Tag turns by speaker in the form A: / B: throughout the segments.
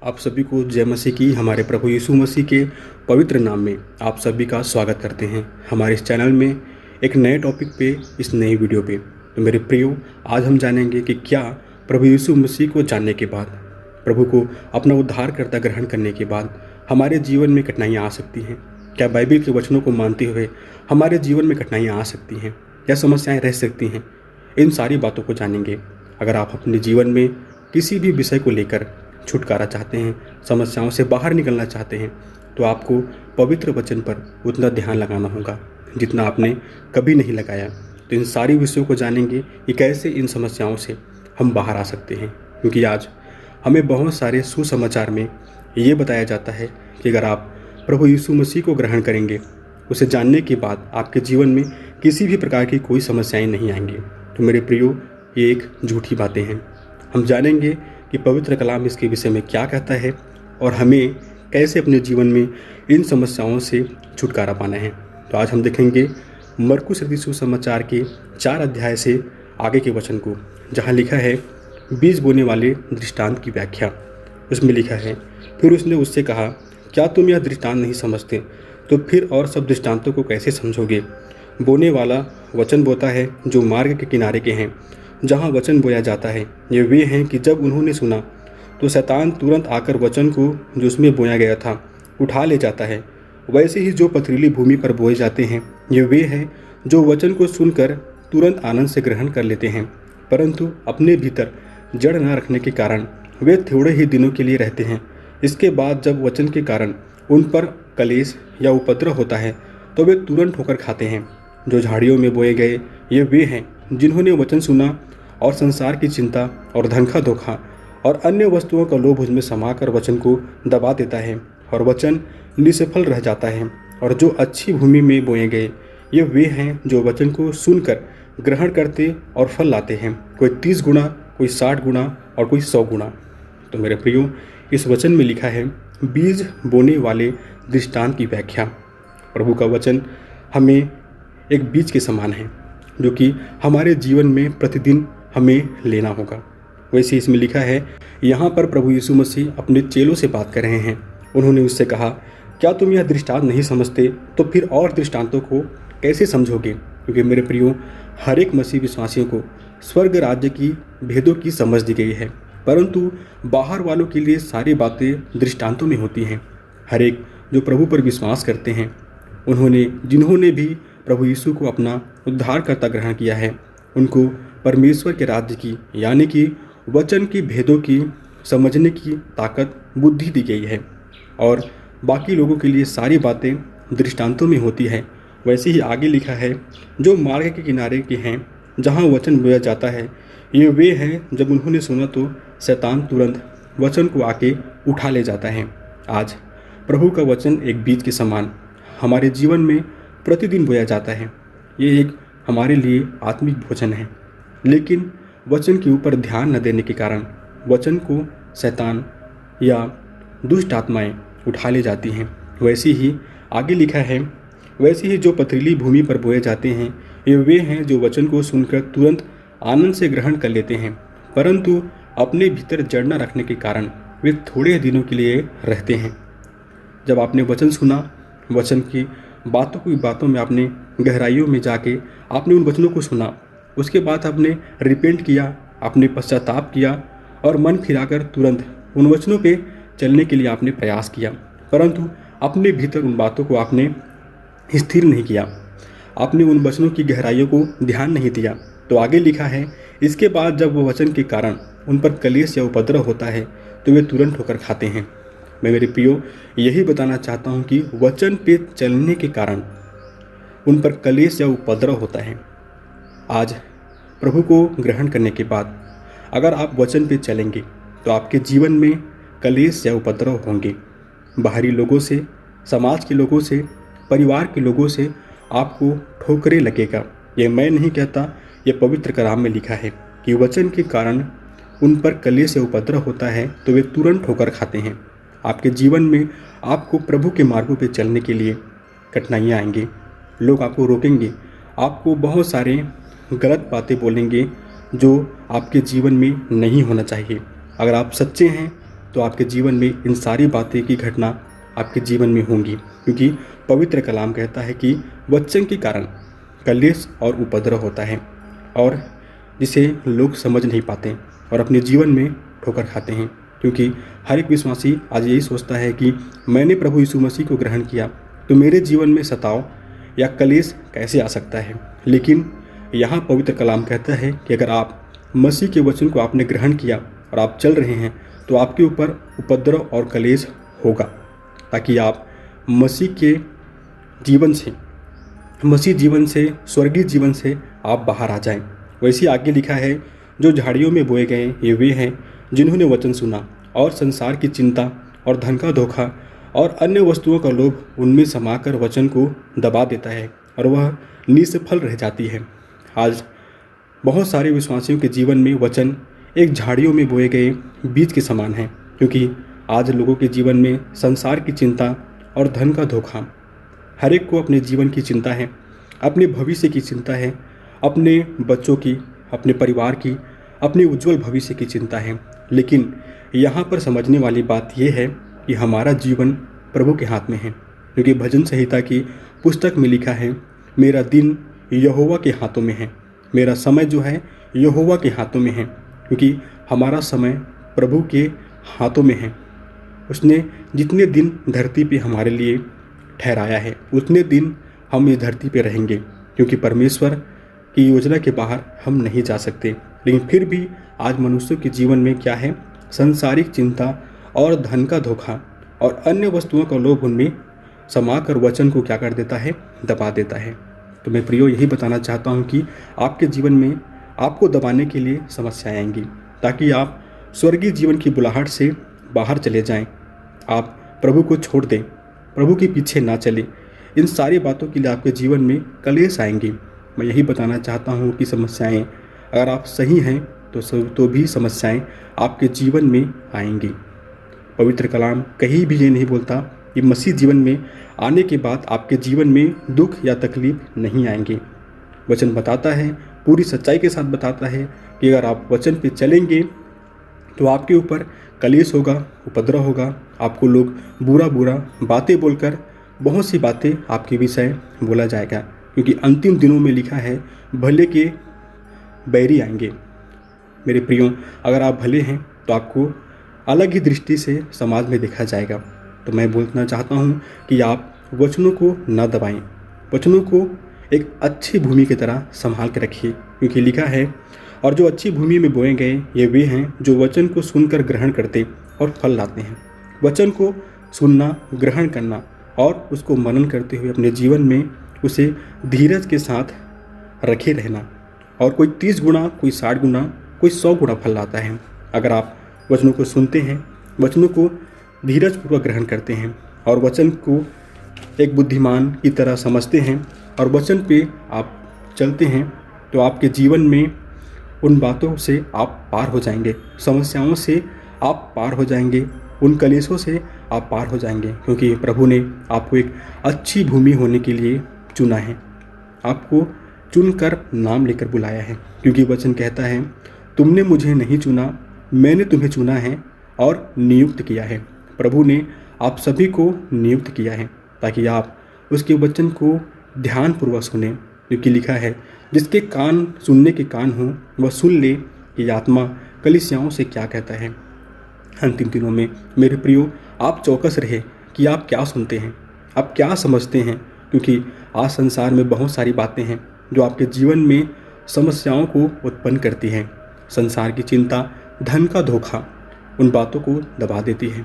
A: आप सभी को जय मसीह की हमारे प्रभु यीशु मसीह के पवित्र नाम में आप सभी का स्वागत करते हैं हमारे इस चैनल में एक नए टॉपिक पे, इस नई वीडियो पे। तो मेरे प्रियो, आज हम जानेंगे कि क्या प्रभु यीशु मसीह को जानने के बाद, प्रभु को अपना उद्धारकर्ता ग्रहण करने के बाद हमारे जीवन में कठिनाइयाँ आ सकती हैं। क्या बाइबल के वचनों को मानते हुए हमारे जीवन में कठिनाइयाँ आ सकती हैं या समस्याएँ रह सकती हैं। इन सारी बातों को जानेंगे। अगर आप अपने जीवन में किसी भी विषय को लेकर छुटकारा चाहते हैं, समस्याओं से बाहर निकलना चाहते हैं, तो आपको पवित्र वचन पर उतना ध्यान लगाना होगा जितना आपने कभी नहीं लगाया। तो इन सारी विषयों को जानेंगे कि कैसे इन समस्याओं से हम बाहर आ सकते हैं, क्योंकि आज हमें बहुत सारे सुसमाचार में ये बताया जाता है कि अगर आप प्रभु यीशु मसीह को ग्रहण करेंगे, उसे जानने के बाद आपके जीवन में किसी भी प्रकार की कोई समस्याएं नहीं आएंगी। तो मेरे प्रियो, ये एक झूठी बातें हैं। हम जानेंगे कि पवित्र कलाम इसके विषय में क्या कहता है और हमें कैसे अपने जीवन में इन समस्याओं से छुटकारा पाना है। तो आज हम देखेंगे मरकुस रचित सुसमाचार के 4 अध्याय से आगे के वचन को, जहाँ लिखा है बीज बोने वाले दृष्टांत की व्याख्या। उसमें लिखा है, फिर उसने उससे कहा, क्या तुम यह दृष्टांत नहीं समझते? तो फिर और सब दृष्टांतों को कैसे समझोगे? बोने वाला वचन बोता है जो मार्ग के किनारे के हैं, जहाँ वचन बोया जाता है। ये वे हैं कि जब उन्होंने सुना तो शैतान तुरंत आकर वचन को जो उसमें बोया गया था उठा ले जाता है। वैसे ही जो पथरीली भूमि पर बोए जाते हैं, ये वे हैं जो वचन को सुनकर तुरंत आनंद से ग्रहण कर लेते हैं, परंतु अपने भीतर जड़ न रखने के कारण वे थोड़े ही दिनों के लिए रहते हैं। इसके बाद जब वचन के कारण उन पर कलेश या उपद्रव होता है तो वे तुरंत ठोकर खाते हैं। जो झाड़ियों में बोए गए, ये वे हैं जिन्होंने वचन सुना और संसार की चिंता और धन का धोखा और अन्य वस्तुओं का लोभ उसमें समाकर वचन को दबा देता है और वचन निष्फल रह जाता है। और जो अच्छी भूमि में बोए गए, ये वे हैं जो वचन को सुनकर ग्रहण करते और फल लाते हैं, कोई 30 गुना, कोई 60 गुना और कोई 100 गुना। तो मेरे प्रियो, इस वचन में लिखा है बीज बोने वाले दृष्टांत की व्याख्या। प्रभु का वचन हमें एक बीज के समान है जो कि हमारे जीवन में प्रतिदिन हमें लेना होगा। वैसे इसमें लिखा है, यहाँ पर प्रभु यीशु मसीह अपने चेलों से बात कर रहे हैं। उन्होंने उससे कहा, क्या तुम यह दृष्टांत नहीं समझते? तो फिर और दृष्टांतों को कैसे समझोगे? क्योंकि मेरे प्रियो, हर एक मसीह विश्वासियों को स्वर्ग राज्य की भेदों की समझ दी गई है, परंतु बाहर वालों के लिए सारी बातें दृष्टांतों में होती हैं। हर एक जो प्रभु पर विश्वास करते हैं, जिन्होंने भी प्रभु यीशु को अपना उद्धारकर्ता ग्रहण किया है, उनको परमेश्वर के राज्य की, यानी कि वचन की भेदों की समझने की ताकत, बुद्धि दी गई है। और बाकी लोगों के लिए सारी बातें दृष्टांतों में होती है। वैसे ही आगे लिखा है, जो मार्ग के किनारे के हैं, जहाँ वचन बोया जाता है, ये वे हैं जब उन्होंने सुना तो शैतान तुरंत वचन को आके उठा ले जाता है। आज प्रभु का वचन एक बीज के समान हमारे जीवन में प्रतिदिन बोया जाता है। ये एक हमारे लिए आत्मिक भोजन है, लेकिन वचन के ऊपर ध्यान न देने के कारण वचन को शैतान या दुष्ट आत्माएं उठा ले जाती हैं। वैसे ही आगे लिखा है, वैसे ही जो पथरीली भूमि पर बोए जाते हैं, ये वे हैं जो वचन को सुनकर तुरंत आनंद से ग्रहण कर लेते हैं, परंतु अपने भीतर जड़ न रखने के कारण वे थोड़े दिनों के लिए रहते हैं। जब आपने वचन सुना, वचन की बातों में आपने गहराइयों में जाके आपने उन वचनों को सुना, उसके बाद आपने रिपेंट किया, आपने पश्चाताप किया और मन फिराकर तुरंत उन वचनों पे चलने के लिए आपने प्रयास किया, परंतु अपने भीतर उन बातों को आपने स्थिर नहीं किया, आपने उन वचनों की गहराइयों को ध्यान नहीं दिया। तो आगे लिखा है, इसके बाद जब वो वचन के कारण उन पर कलेश या उपद्रव होता है तो वे तुरंत ठोकर खाते हैं। मैं मेरे प्रियो यही बताना चाहता हूँ कि वचन पे चलने के कारण उन पर कलेश या उपद्रव होता है। आज प्रभु को ग्रहण करने के बाद अगर आप वचन पे चलेंगे तो आपके जीवन में कलेश या उपद्रव होंगे। बाहरी लोगों से, समाज के लोगों से, परिवार के लोगों से आपको ठोकरे लगेगा। ये मैं नहीं कहता, ये पवित्र कलाम में लिखा है कि वचन के कारण उन पर कलेश या उपद्रव होता है तो वे तुरंत ठोकर खाते हैं। आपके जीवन में आपको प्रभु के मार्गों पे चलने के लिए कठिनाइयाँ आएंगी, लोग आपको रोकेंगे, आपको बहुत सारे गलत बातें बोलेंगे जो आपके जीवन में नहीं होना चाहिए। अगर आप सच्चे हैं तो आपके जीवन में इन सारी बातें की घटना आपके जीवन में होंगी, क्योंकि पवित्र कलाम कहता है कि वचन के कारण कलेश और उपद्रव होता है, और जिसे लोग समझ नहीं पाते और अपने जीवन में ठोकर खाते हैं। क्योंकि हर एक विश्वासी आज यही सोचता है कि मैंने प्रभु यीशु मसीह को ग्रहण किया तो मेरे जीवन में सताव या कलेश कैसे आ सकता है। लेकिन यहाँ पवित्र कलाम कहता है कि अगर आप मसीह के वचन को आपने ग्रहण किया और आप चल रहे हैं तो आपके ऊपर उपद्रव और कलेश होगा, ताकि आप मसीह जीवन से स्वर्गीय जीवन से आप बाहर आ जाएं। वैसे आगे लिखा है, जो झाड़ियों में बोए गए ये वे हैं जिन्होंने वचन सुना और संसार की चिंता और धन का धोखा और अन्य वस्तुओं का लोभ उनमें समाकर वचन को दबा देता है और वह निष्फल रह जाती है। आज बहुत सारे विश्वासियों के जीवन में वचन एक झाड़ियों में बोए गए बीज के समान है, क्योंकि आज लोगों के जीवन में संसार की चिंता और धन का धोखा, हर एक को अपने जीवन की चिंता है, अपने भविष्य की चिंता है, अपने बच्चों की, अपने परिवार की, अपने उज्जवल भविष्य की चिंता है। लेकिन यहाँ पर समझने वाली बात यह है कि हमारा जीवन प्रभु के हाथ में है, क्योंकि भजन संहिता की पुस्तक में लिखा है, मेरा दिन यहोवा के हाथों में है, मेरा समय जो है यहोवा के हाथों में है। क्योंकि हमारा समय प्रभु के हाथों में है। उसने जितने दिन धरती पे हमारे लिए ठहराया है उतने दिन हम इस धरती पे रहेंगे, क्योंकि परमेश्वर की योजना के बाहर हम नहीं जा सकते। लेकिन फिर भी आज मनुष्यों के जीवन में क्या है, सांसारिक चिंता और धन का धोखा और अन्य वस्तुओं का लोभ उनमें समाकर वचन को क्या कर देता है, दबा देता है। तो मैं प्रियो यही बताना चाहता हूँ कि आपके जीवन में आपको दबाने के लिए समस्याएं आएंगी, ताकि आप स्वर्गीय जीवन की बुलाहट से बाहर चले जाएं। आप प्रभु को छोड़ दें, प्रभु के पीछे ना चलें। इन सारी बातों के लिए आपके जीवन में कलेश आएंगी। मैं यही बताना चाहता हूँ कि समस्याएं, अगर आप सही हैं तो भी समस्याएं आपके जीवन में आएंगी। पवित्र कलाम कहीं भी ये नहीं बोलता कि मसीह जीवन में आने के बाद आपके जीवन में दुख या तकलीफ नहीं आएंगे। वचन बताता है, पूरी सच्चाई के साथ बताता है कि अगर आप वचन पे चलेंगे तो आपके ऊपर कलेश होगा, उपद्रव होगा, आपको लोग बुरा बातें बोलकर बहुत सी बातें आपके विषय बोला जाएगा, क्योंकि अंतिम दिनों में लिखा है भले के बैरी आएंगे। मेरे प्रियो, अगर आप भले हैं तो आपको अलग ही दृष्टि से समाज में देखा जाएगा। तो मैं बोलना चाहता हूँ कि आप वचनों को न दबाएं, वचनों को एक अच्छी भूमि की तरह संभाल के रखिए, क्योंकि लिखा है, और जो अच्छी भूमि में बोए गए ये वे हैं जो वचन को सुनकर ग्रहण करते और फल लाते हैं। वचन को सुनना, ग्रहण करना और उसको मनन करते हुए अपने जीवन में उसे धीरज के साथ रखे रहना, और कोई 30 गुना, कोई 60 गुना, कोई 100 गुना फल लाता है। अगर आप वचनों को सुनते हैं, वचनों को धीरजपूर्वक ग्रहण करते हैं और वचन को एक बुद्धिमान की तरह समझते हैं और वचन पे आप चलते हैं, तो आपके जीवन में उन बातों से आप पार हो जाएंगे, समस्याओं से आप पार हो जाएंगे, उन कलेशों से आप पार हो जाएंगे, क्योंकि प्रभु ने आपको एक अच्छी भूमि होने के लिए चुना है, आपको चुनकर नाम लेकर बुलाया है। क्योंकि वचन कहता है, तुमने मुझे नहीं चुना, मैंने तुम्हें चुना है और नियुक्त किया है। प्रभु ने आप सभी को नियुक्त किया है ताकि आप उसके वचन को ध्यानपूर्वक सुने, क्योंकि लिखा है, जिसके कान सुनने के कान हों वह सुन ले कि आत्मा कलीसियाओं से क्या कहता है। अंतिम दिनों में मेरे प्रियो, आप चौकस रहे कि आप क्या सुनते हैं, आप क्या समझते हैं, क्योंकि आज संसार में बहुत सारी बातें हैं जो आपके जीवन में समस्याओं को उत्पन्न करती हैं। संसार की चिंता, धन का धोखा उन बातों को दबा देती है।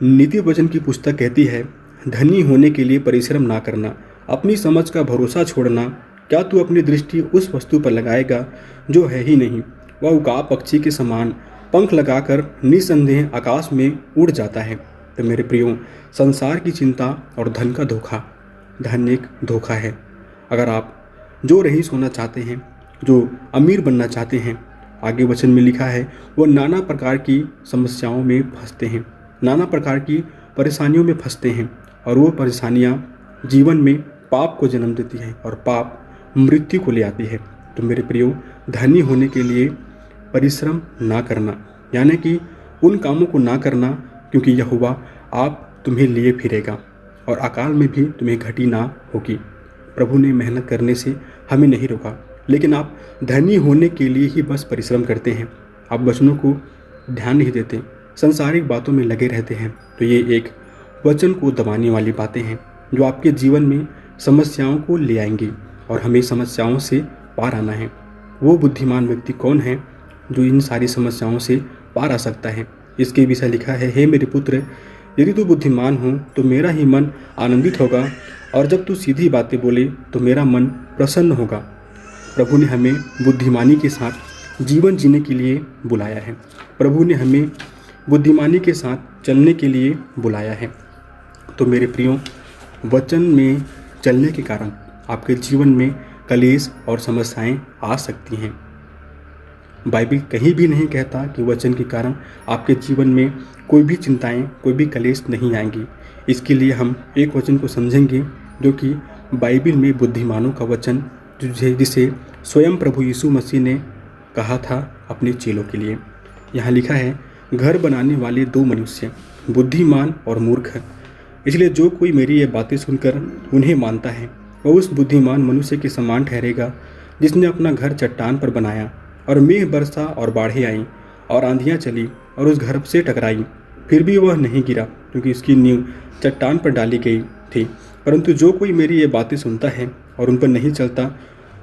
A: नीति वचन की पुस्तक कहती है, धनी होने के लिए परिश्रम ना करना, अपनी समझ का भरोसा छोड़ना। क्या तू अपनी दृष्टि उस वस्तु पर लगाएगा जो है ही नहीं? वह उकाब पक्षी के समान पंख लगाकर निसंदेह आकाश में उड़ जाता है। तो मेरे प्रियो, संसार की चिंता और धन का धोखा, धन एक धोखा है। अगर आप जो रईस होना चाहते हैं, जो अमीर बनना चाहते हैं, आगे वचन में लिखा है, वो नाना प्रकार की समस्याओं में फंसते हैं, नाना प्रकार की परेशानियों में फंसते हैं, और वो परेशानियाँ जीवन में पाप को जन्म देती हैं और पाप मृत्यु को ले आती है। तो मेरे प्रियो, धनी होने के लिए परिश्रम ना करना, यानी कि उन कामों को ना करना, क्योंकि यहोवा आप तुम्हें लिए फिरेगा और अकाल में भी तुम्हें घटी ना होगी। प्रभु ने मेहनत करने से हमें नहीं रोका, लेकिन आप धनी होने के लिए ही बस परिश्रम करते हैं। आप वचनों को ध्यान नहीं देते, संसारिक बातों में लगे रहते हैं। तो ये एक वचन को दबाने वाली बातें हैं जो आपके जीवन में समस्याओं को ले आएंगी और हमें समस्याओं से पार आना है। वो बुद्धिमान व्यक्ति कौन है जो इन सारी समस्याओं से पार आ सकता है? इसके विषय लिखा है, हे मेरे पुत्र, यदि तू बुद्धिमान हो तो मेरा ही मन आनंदित होगा, और जब तू सीधी बातें बोले तो मेरा मन प्रसन्न होगा। प्रभु ने हमें बुद्धिमानी के साथ जीवन जीने के लिए बुलाया है। प्रभु ने हमें बुद्धिमानी के साथ चलने के लिए बुलाया है। तो मेरे प्रियो, वचन में चलने के कारण आपके जीवन में कलेश और समस्याएं आ सकती हैं। बाइबल कहीं भी नहीं कहता कि वचन के कारण आपके जीवन में कोई भी चिंताएं, कोई भी कलेश नहीं आएंगी। इसके लिए हम एक वचन को समझेंगे जो कि बाइबल में बुद्धिमानों का वचन, जिसे स्वयं प्रभु यीशु मसीह ने कहा था अपने चेलों के लिए। यहाँ लिखा है, घर बनाने वाले दो मनुष्य, बुद्धिमान और मूर्ख। इसलिए जो कोई मेरी ये बातें सुनकर उन्हें मानता है वह उस बुद्धिमान मनुष्य के समान ठहरेगा जिसने अपना घर चट्टान पर बनाया, और मेघ बरसा और बाढ़ें आईं और आंधियाँ चली और उस घर से टकराई, फिर भी वह नहीं गिरा क्योंकि उसकी नींव चट्टान पर डाली गई थी। परंतु जो कोई मेरी ये बातें सुनता है और उन पर नहीं चलता,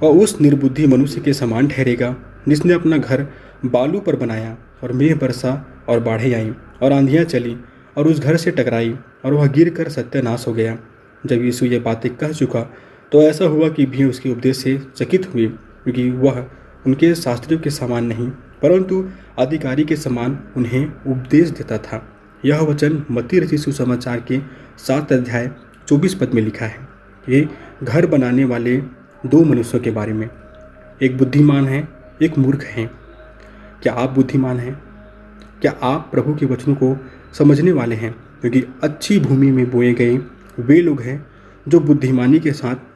A: वह उस निर्बुद्धि मनुष्य के समान ठहरेगा जिसने अपना घर बालू पर बनाया, और मेघ बरसा और बाढ़ें आईं और आंधियाँ चली और उस घर से टकराई, और वह गिर कर सत्यानाश हो गया। जब यीशु ये बातें कह चुका तो ऐसा हुआ कि भीड़ उसके उपदेश से चकित हुई, क्योंकि वह उनके शास्त्रियों के समान नहीं परंतु अधिकारी के समान उन्हें उपदेश देता था। यह वचन मत्ती रचित सुसमाचार के 7 अध्याय 24 पद में लिखा है। ये घर बनाने वाले दो मनुष्यों के बारे में, एक बुद्धिमान है, एक मूर्ख है। क्या आप बुद्धिमान हैं? क्या आप प्रभु के वचनों को समझने वाले हैं? क्योंकि अच्छी भूमि में बोए गए वे लोग हैं जो बुद्धिमानी के साथ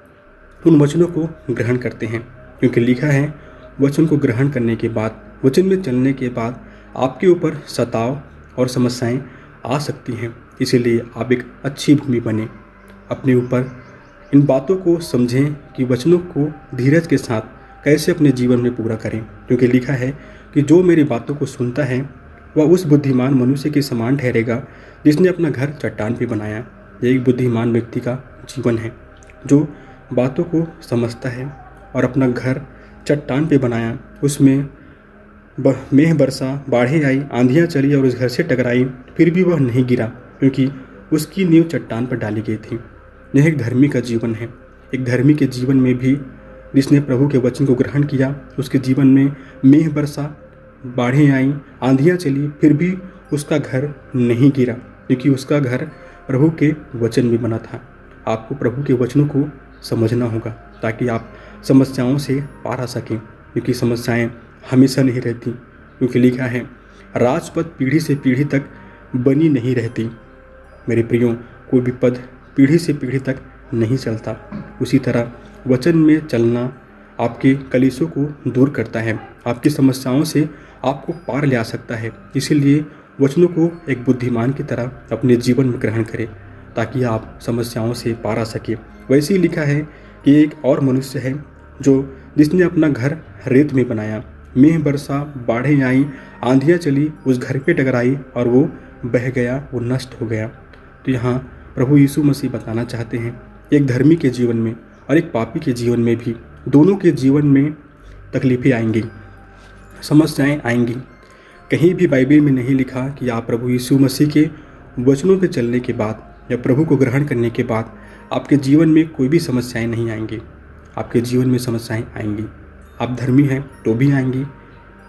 A: उन वचनों को ग्रहण करते हैं, क्योंकि लिखा है, वचन को ग्रहण करने के बाद, वचन में चलने के बाद आपके ऊपर सताव और समस्याएं आ सकती हैं। इसीलिए आप एक अच्छी भूमि बने, अपने ऊपर इन बातों को समझें कि वचनों को धीरज के साथ कैसे अपने जीवन में पूरा करें, क्योंकि लिखा है कि जो मेरी बातों को सुनता है वह उस बुद्धिमान मनुष्य के समान ठहरेगा जिसने अपना घर चट्टान पर बनाया। यह एक बुद्धिमान व्यक्ति का जीवन है जो बातों को समझता है और अपना घर चट्टान पे बनाया। उसमें मेघ बरसा, बाढ़ें आई, आंधियाँ चली और उस घर से टकराई, फिर भी वह नहीं गिरा क्योंकि उसकी नींव चट्टान पर डाली गई थी। यह एक धर्मी का जीवन है। एक धर्मी के जीवन में भी जिसने प्रभु के वचन को ग्रहण किया, उसके जीवन में मेघ बरसा, बाढ़ें आईं, आंधियाँ चली, फिर भी उसका घर नहीं गिरा क्योंकि उसका घर प्रभु के वचन में बना था। आपको प्रभु के वचनों को समझना होगा ताकि आप समस्याओं से पार आ सकें, क्योंकि समस्याएं हमेशा नहीं रहती। क्योंकि लिखा है, राजपद पीढ़ी से पीढ़ी तक बनी नहीं रहती। मेरे प्रियो, कोई भी पद पीढ़ी से पीढ़ी तक नहीं चलता। उसी तरह वचन में चलना आपके कलेशों को दूर करता है, आपकी समस्याओं से आपको पार ले आ सकता है। इसीलिए वचनों को एक बुद्धिमान की तरह अपने जीवन में ग्रहण करें ताकि आप समस्याओं से पार आ सके। वैसे ही लिखा है कि एक और मनुष्य है जिसने अपना घर रेत में बनाया, मेघ बरसा, बाढ़ें आईं, आंधियाँ चली, उस घर पे टकराई और वो बह गया, वो नष्ट हो गया। तो यहाँ प्रभु यीशु मसीह बताना चाहते हैं, एक धर्मी के जीवन में और एक पापी के जीवन में भी, दोनों के जीवन में तकलीफ़ें आएंगी, समस्याएं आएंगी। कहीं भी बाइबल में नहीं लिखा कि आप प्रभु यीशु मसीह के वचनों पे चलने के बाद या प्रभु को ग्रहण करने के बाद आपके जीवन में कोई भी समस्याएं नहीं आएंगी। आपके जीवन में समस्याएं आएंगी। आप धर्मी हैं तो भी आएंगी,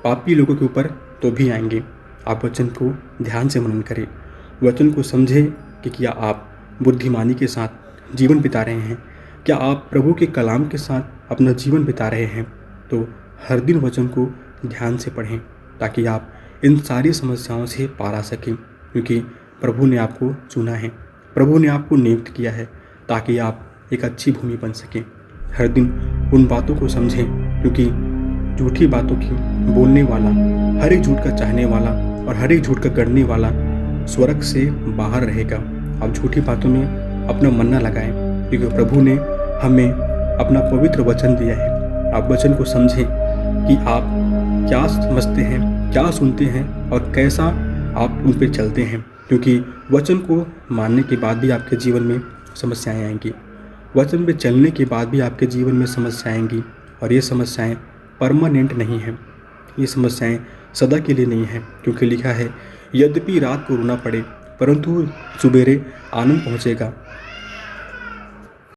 A: पापी लोगों के ऊपर तो भी आएंगे। आप वचन को ध्यान से मनन करें, वचन को समझें कि क्या आप बुद्धिमानी के साथ जीवन बिता रहे हैं, क्या आप प्रभु के कलाम के साथ अपना जीवन बिता रहे हैं। तो हर दिन वचन को ध्यान से पढ़ें ताकि आप इन सारी समस्याओं से पार आ सकें, क्योंकि प्रभु ने आपको चुना है, प्रभु ने आपको नियुक्त किया है ताकि आप एक अच्छी भूमि बन सकें। हर दिन उन बातों को समझें, क्योंकि झूठी बातों की बोलने वाला, हर एक झूठ का चाहने वाला और हर एक झूठ का करने वाला स्वर्ग से बाहर रहेगा। आप झूठी बातों में अपना मन न लगाएं, क्योंकि प्रभु ने हमें अपना पवित्र वचन दिया है। आप वचन को समझें कि आप क्या समझते हैं, क्या सुनते हैं और कैसा आप उन पर चलते हैं, क्योंकि वचन को मानने के बाद भी आपके जीवन में समस्याएं आएंगी। वचन पे चलने के बाद भी आपके जीवन में समस्याएं आएंगी, और ये समस्याएं परमानेंट नहीं हैं। ये समस्याएं सदा के लिए नहीं हैं, क्योंकि लिखा है, यद्यपि रात को रोना पड़े परंतु सुबेरे आनंद पहुँचेगा।